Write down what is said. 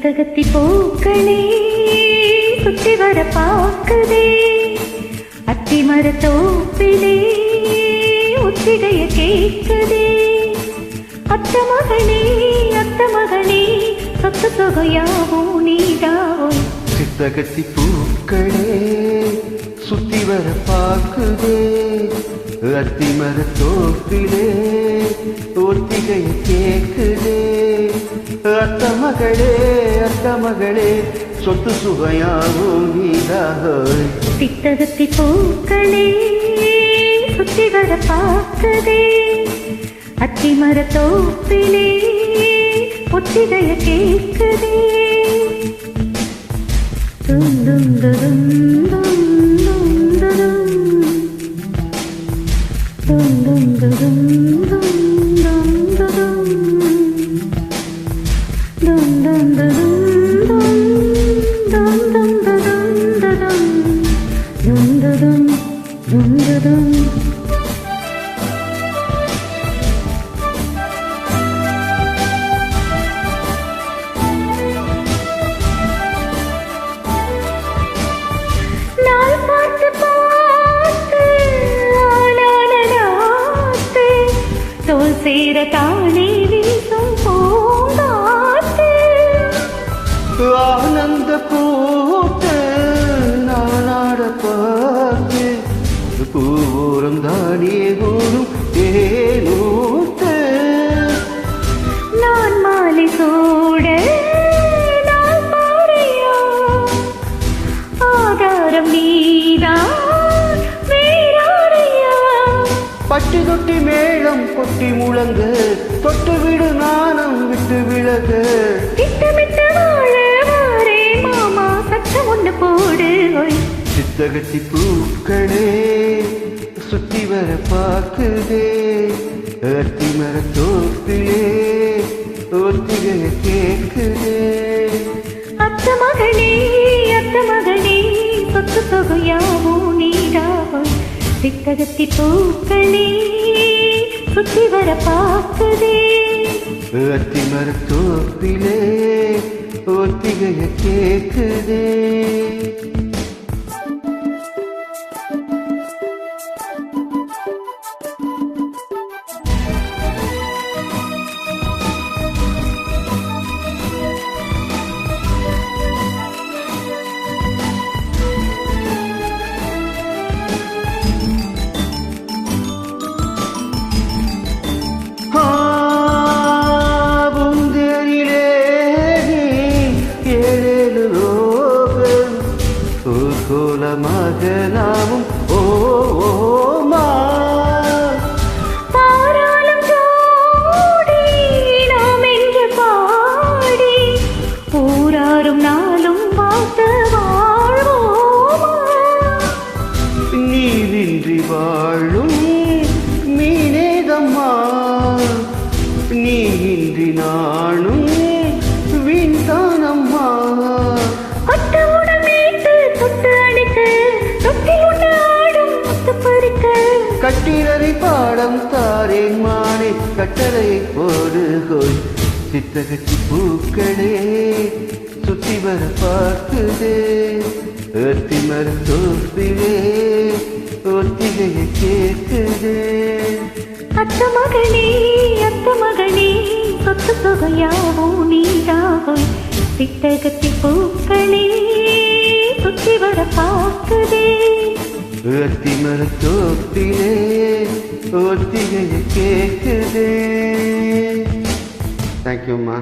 சித்தகத்தி பூக்களே சுத்தி வர பார்க்குதே அத்தி மரத்தோப்பிலே ஒத்திகைய கேட்குதே அத்த மகனே சொத்து தொகையாவும் நீதாவும் சித்தகத்தி பூக்களே சுத்தி வர பார்க்குதே அத்தி மரத்தோப்பிலே ஒத்திகைய கேட்குதே அத்த மகளே சொத்து சுகையாவும் நீதாய் சித்தகத்தி பூக்களே சுத்தி வர பார்க்குதே அத்தி மரத்தோப்பிலே ஒத்திகைய கேட்குதே தும் தும் தும் தும் தும் தும் தும் சேர தானே வீசும் பூங்காற்று ஆனந்த கூட்டு நானாட பார்த்து பூவோரம் தானே கூடும் ஏனூத்து நான் மாலை சூட நான் பாறையா ஆதாரம் நீதான் பட்டி தொட்டி மேளம் கொட்டி முழங்க தொட்டு விடு நாணம் விட்டு விலக திட்டமிட்டு வாழே மாமா சட்டம் ஒண்ணு போடு சித்தகத்தி பூக்களே சுத்தி வர பார்க்குதே அத்தி மரத்தோப்பிலே ஒத்திகைய கேட்குதே அத்த மகனே சொத்து தொகையாவும் நீடாவும் சித்தகத்தி பூக்களே சுத்தி வர பார்க்குதே அத்தி மரத்தோப்பிலே ஒத்திகைய கேட்குதே மகனாவும் ஓமா தாராளம் ஜோடி நாம் என்று பாடி ஊராரும் நாளும் பார்த்து வாழ்வோமா நீரின்றி வாழும் மீனேதம்மா நீயின்றி நானும் வீண்தானம்மா கட்டிரறி பாடம் தாரேன் மானே கட்டளையை போடு கோய் சித்தகத்தி பூக்களே சுத்தி வர பார்க்குதே அத்தி மரத்தோப்பிலே ஒத்திகைய கேட்குதே அத்த மகனே சொத்து தொகையாவும் நீதாவும் சித்தகத்தி பூக்களே சுத்தி வர பார்க்குதே அத்தி மரத்தோப்பிலே ஒத்திகைய கேட்குதே. தேங்க்யூம்மா.